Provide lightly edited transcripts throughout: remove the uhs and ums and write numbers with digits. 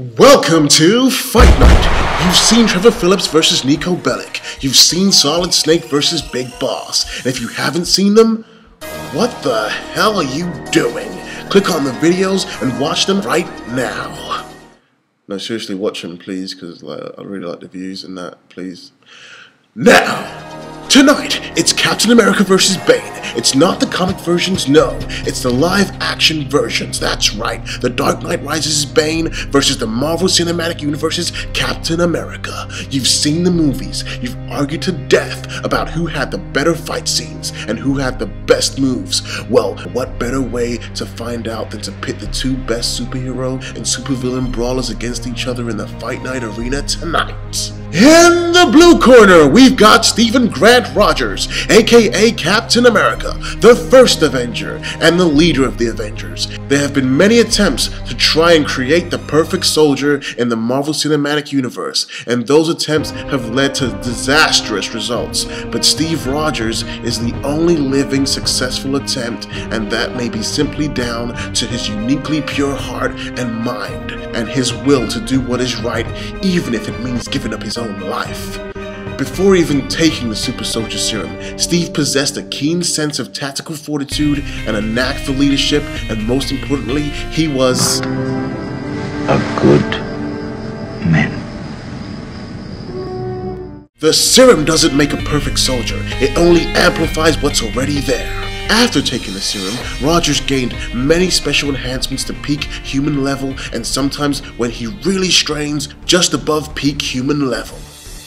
Welcome to Fight Night! You've seen Trevor Phillips versus Nico Bellic. You've seen Solid Snake versus Big Boss. And if you haven't seen them, what the hell are you doing? Click on the videos and watch them right now. No, seriously, watch them, please, because I really like the views and that, please. Now! Tonight, it's Captain America vs. Bane. It's not the comic versions, no. It's the live-action versions, that's right. The Dark Knight Rises' Bane versus the Marvel Cinematic Universe's Captain America. You've seen the movies. You've argued to death about who had the better fight scenes and who had the best moves. Well, what better way to find out than to pit the two best superhero and supervillain brawlers against each other in the Fight Night arena tonight. In the blue corner, we've got Stephen Grant Rogers, aka Captain America, the first Avenger, and the leader of the Avengers. There have been many attempts to try and create the perfect soldier in the Marvel Cinematic Universe, and those attempts have led to disastrous results. But Steve Rogers is the only living successful attempt, and that may be simply down to his uniquely pure heart and mind, and his will to do what is right, even if it means giving up his own life. Before even taking the Super Soldier Serum, Steve possessed a keen sense of tactical fortitude and a knack for leadership, and most importantly, he was a good man. The serum doesn't make a perfect soldier, it only amplifies what's already there. After taking the serum, Rogers gained many special enhancements to peak human level, and sometimes, when he really strains, just above peak human level.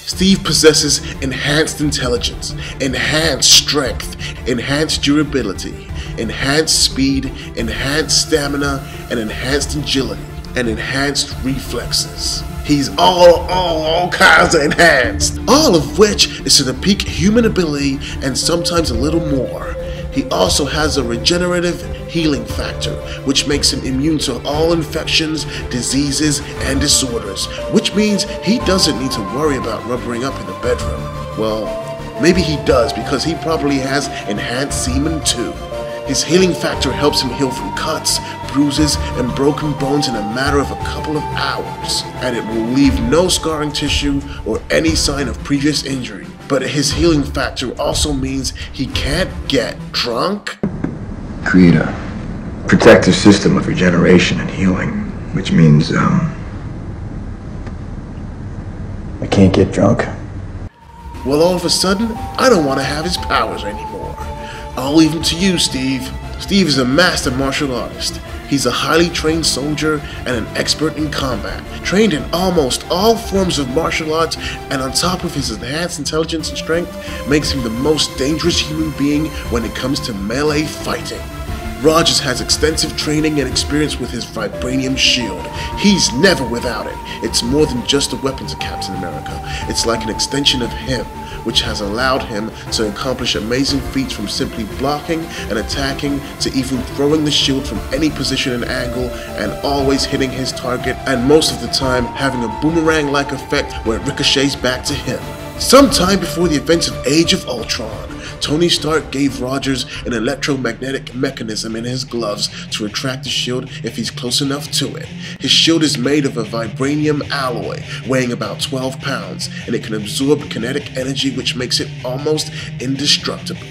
Steve possesses enhanced intelligence, enhanced strength, enhanced durability, enhanced speed, enhanced stamina, and enhanced agility, and enhanced reflexes. He's all kinds of enhanced, all of which is to the peak human ability and sometimes a little more. He also has a regenerative healing factor, which makes him immune to all infections, diseases, and disorders, which means he doesn't need to worry about rubbering up in the bedroom. Well, maybe he does, because he probably has enhanced semen too. His healing factor helps him heal from cuts, bruises, and broken bones in a matter of a couple of hours, and it will leave no scarring tissue or any sign of previous injury. But his healing factor also means he can't get drunk. Create a protective system of regeneration and healing, which means, I can't get drunk. Well, all of a sudden, I don't want to have his powers anymore. I'll leave him to you, Steve. Steve is a master martial artist. He's a highly trained soldier and an expert in combat, trained in almost all forms of martial arts, and on top of his enhanced intelligence and strength, makes him the most dangerous human being when it comes to melee fighting. Rogers has extensive training and experience with his vibranium shield. He's never without it. It's more than just a weapon to Captain America. It's like an extension of him, which has allowed him to accomplish amazing feats from simply blocking and attacking to even throwing the shield from any position and angle and always hitting his target, and most of the time having a boomerang-like effect where it ricochets back to him. Sometime before the events of Age of Ultron, Tony Stark gave Rogers an electromagnetic mechanism in his gloves to attract the shield if he's close enough to it. His shield is made of a vibranium alloy, weighing about 12 pounds, and it can absorb kinetic energy, which makes it almost indestructible.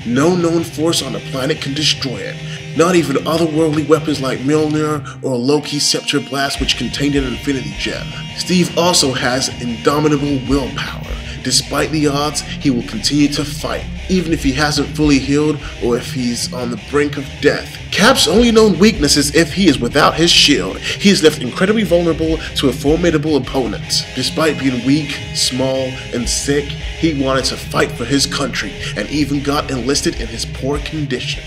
No known force on the planet can destroy it. Not even otherworldly weapons like Mjolnir or Loki's Scepter Blast, which contained an Infinity Gem. Steve also has indomitable willpower. Despite the odds, he will continue to fight, even if he hasn't fully healed or if he's on the brink of death. Cap's only known weakness is if he is without his shield. He is left incredibly vulnerable to a formidable opponent. Despite being weak, small, and sick, he wanted to fight for his country and even got enlisted in his poor condition.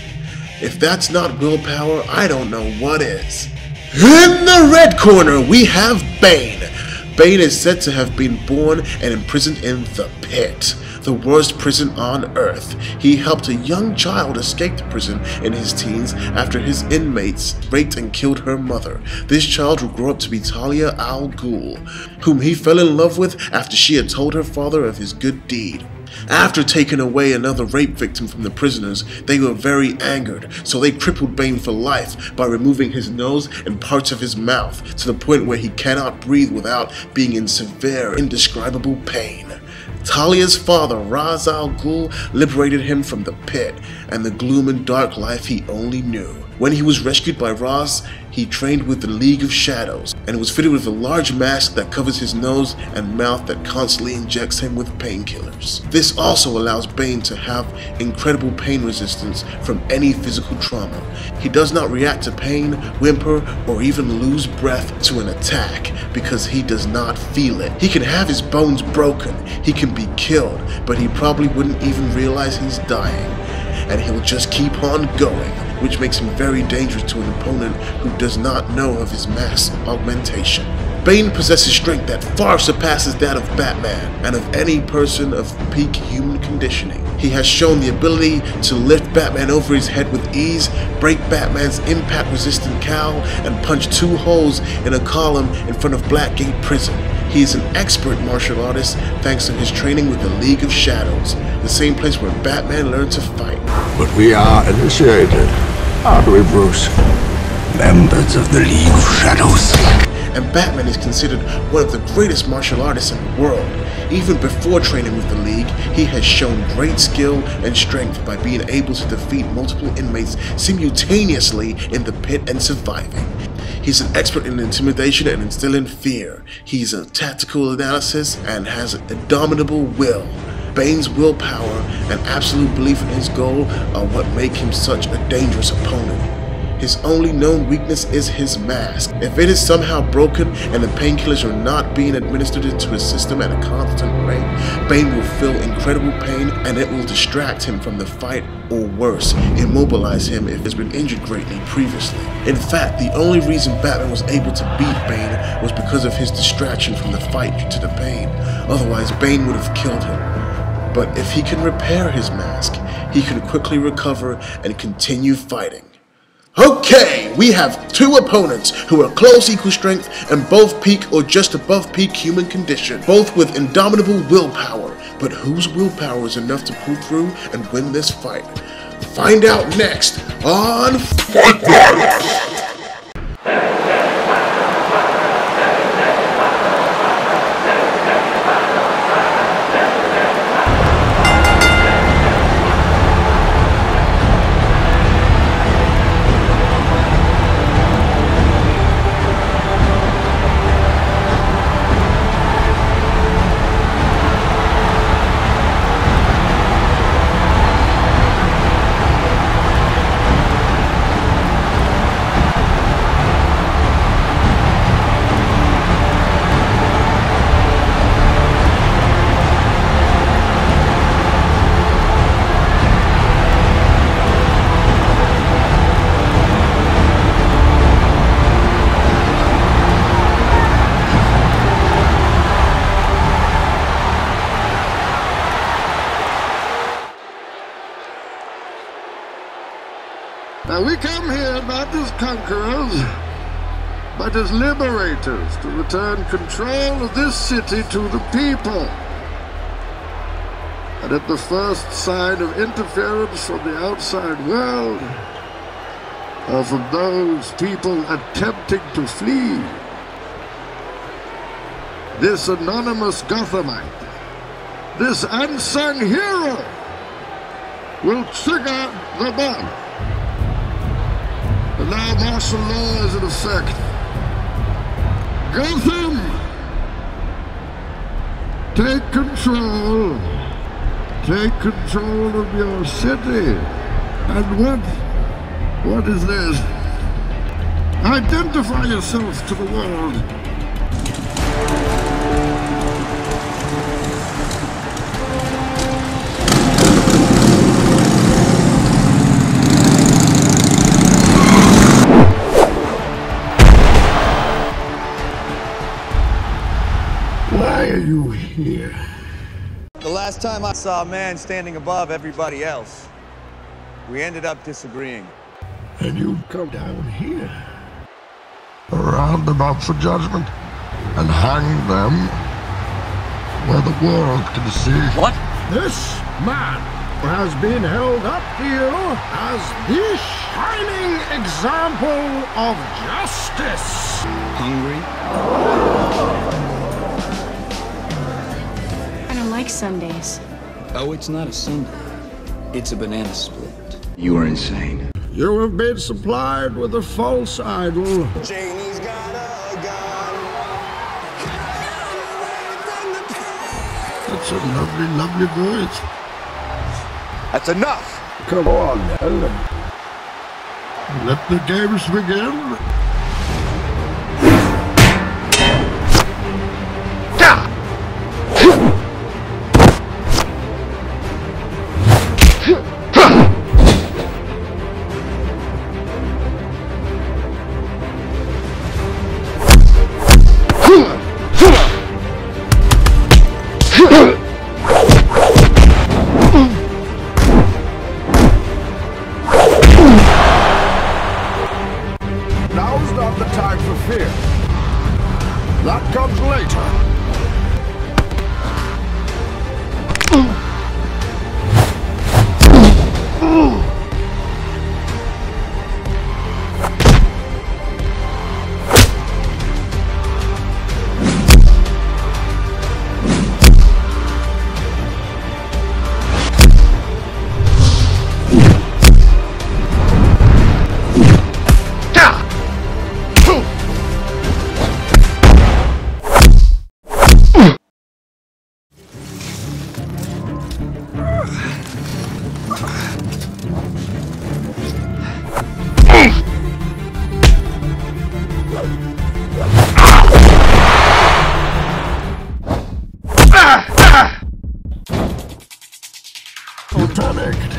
If that's not willpower, I don't know what is. In the red corner, we have Bane. Bane is said to have been born and imprisoned in the Pit, the worst prison on Earth. He helped a young child escape the prison in his teens after his inmates raped and killed her mother. This child would grow up to be Talia al Ghul, whom he fell in love with after she had told her father of his good deed. After taking away another rape victim from the prisoners, they were very angered, so they crippled Bane for life by removing his nose and parts of his mouth to the point where he cannot breathe without being in severe, indescribable pain. Talia's father, Ra's al Ghul, liberated him from the pit and the gloom and dark life he only knew. When he was rescued by Ra's, he trained with the League of Shadows and was fitted with a large mask that covers his nose and mouth that constantly injects him with painkillers. This also allows Bane to have incredible pain resistance from any physical trauma. He does not react to pain, whimper, or even lose breath to an attack because he does not feel it. He can have his bones broken, he can be killed, but he probably wouldn't even realize he's dying. And he'll just keep on going, which makes him very dangerous to an opponent who does not know of his mass augmentation. Bane possesses strength that far surpasses that of Batman and of any person of peak human conditioning. He has shown the ability to lift Batman over his head with ease, break Batman's impact-resistant cowl, and punch 2 holes in a column in front of Blackgate Prison. He is an expert martial artist thanks to his training with the League of Shadows, the same place where Batman learned to fight. But we are initiated, aren't we, Bruce? Members of the League of Shadows. And Batman is considered one of the greatest martial artists in the world. Even before training with the League, he has shown great skill and strength by being able to defeat multiple inmates simultaneously in the pit and surviving. He's an expert in intimidation and instilling fear. He's a tactical analysis and has an indomitable will. Bane's willpower and absolute belief in his goal are what make him such a dangerous opponent. His only known weakness is his mask. If it is somehow broken and the painkillers are not being administered into his system at a constant rate, Bane will feel incredible pain and it will distract him from the fight, or worse, immobilize him if he has been injured greatly previously. In fact, the only reason Batman was able to beat Bane was because of his distraction from the fight due to the pain. Otherwise, Bane would have killed him. But if he can repair his mask, he can quickly recover and continue fighting. Okay, we have 2 opponents who are close equal strength and both peak or just above peak human condition, both with indomitable willpower. But whose willpower is enough to pull through and win this fight? Find out next on Fight Night! Now we come here not as conquerors, but as liberators to return control of this city to the people. And at the first sign of interference from the outside world, or from those people attempting to flee, this anonymous Gothamite, this unsung hero, will trigger the bomb. And now martial law is in effect. Gotham, take control. Take control of your city. And what is this? Identify yourself to the world. Why are you here? The last time I saw a man standing above everybody else, we ended up disagreeing. And you come down here, roundabout for judgment, and hang them where the world can see. What? This man has been held up to you as the shining example of justice. Hungry? I don't like Sundays. Oh, it's not a Sunday. It's a banana split. You are insane. You have been supplied with a false idol. Janie's got a gun. That's a lovely, lovely voice. That's enough! Come on, then. Let the games begin. Now's not the time for fear. That comes later. Panicked.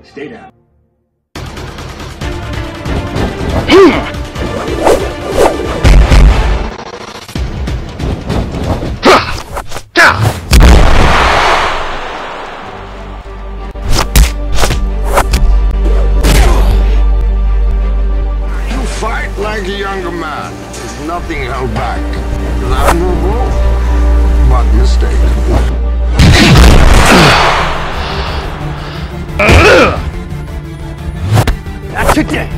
Stay down. You fight like a younger man. There's nothing held back. Admirable, but mistaken. Not today!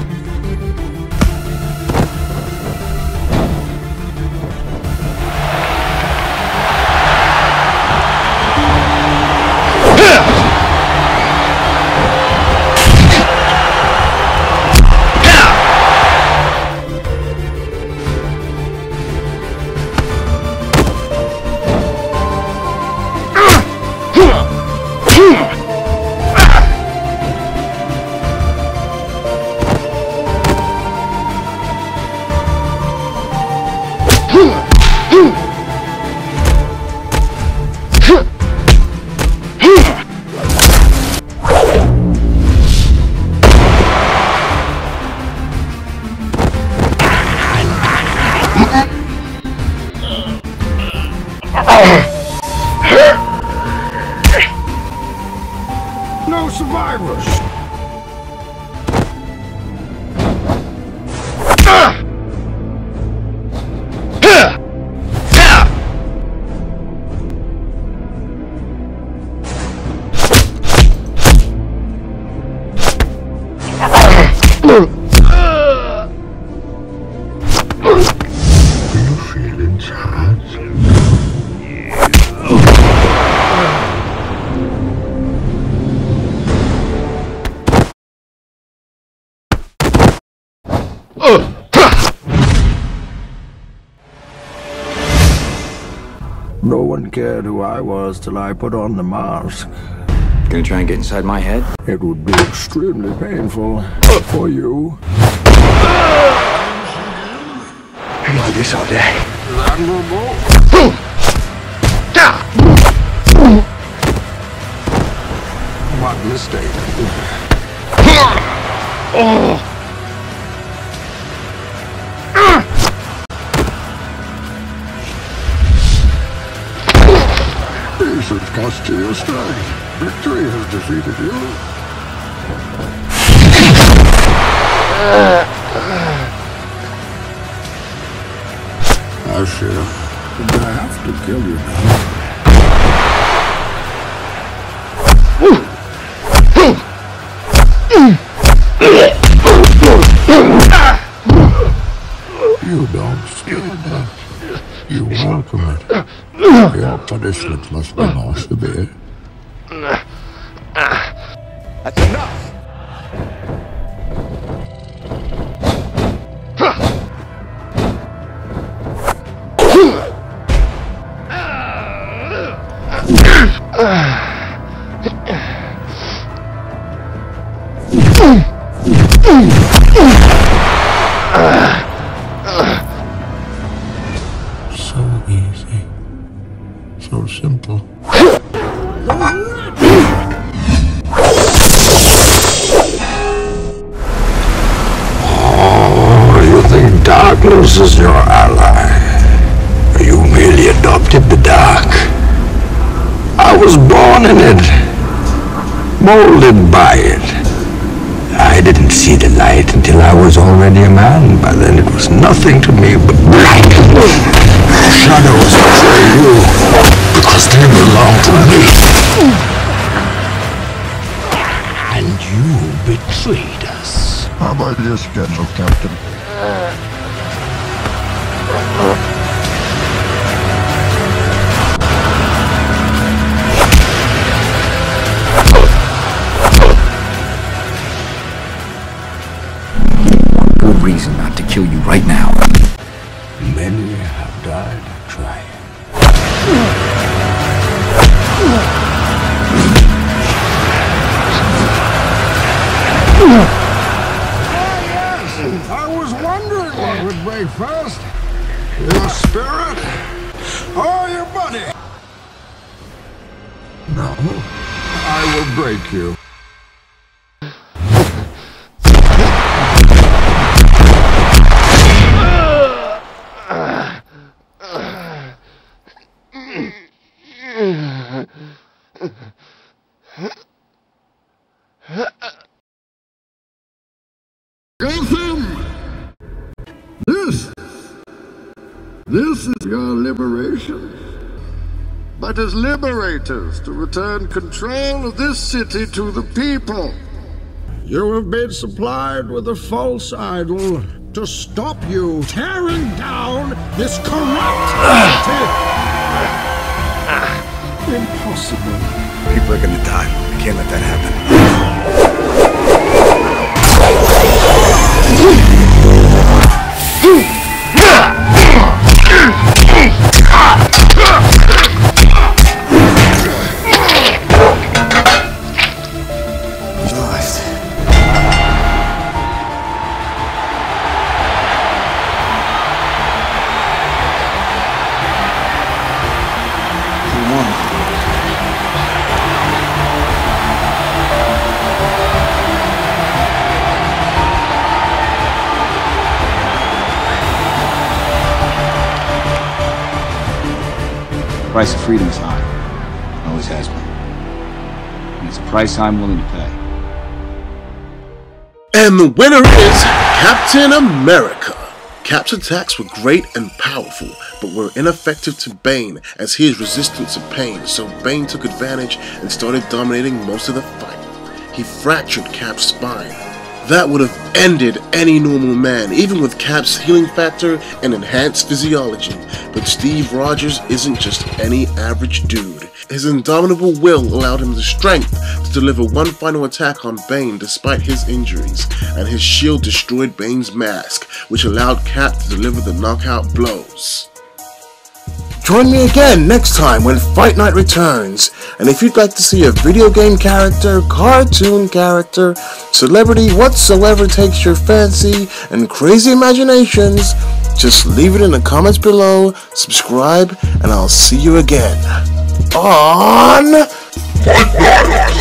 No survivors. No one cared who I was till I put on the mask. Gonna try and get inside my head? It would be extremely painful for you. I can do this all day. What mistake? Patience cost you your strength. Victory has defeated you. I fear. Did I have to kill you now? You don't scare that. You welcome it. Your punishment must be more severe. That's enough! So easy. So simple. Oh, you think darkness is your ally? You merely adopted the dark. I was born in it, molded by it. I didn't see the light until I was already a man. By then it was nothing to me but black. Shadows betray you because they belong to me. And you betrayed us. How about your schedule, Captain? Good reason not to kill you right now. Many have died trying. I was wondering what would break first. Your spirit or your body? No, I will break you. Gotham! This is your liberation. But as liberators, to return control of this city to the people. You have been supplied with a false idol to stop you tearing down this corrupt entity. Impossible. People are gonna die. I can't let that happen. The price of freedom is high. Always has been. And it's a price I'm willing to pay. And the winner is Captain America. Cap's attacks were great and powerful, but were ineffective to Bane as he is resistant to pain, so Bane took advantage and started dominating most of the fight. He fractured Cap's spine. That would have ended any normal man, even with Cap's healing factor and enhanced physiology. But Steve Rogers isn't just any average dude. His indomitable will allowed him the strength to deliver one final attack on Bane despite his injuries, and his shield destroyed Bane's mask, which allowed Cap to deliver the knockout blows. Join me again next time when Fight Night returns. And if you'd like to see a video game character, cartoon character, celebrity whatsoever takes your fancy and crazy imaginations, just leave it in the comments below, subscribe, and I'll see you again on Fight Night!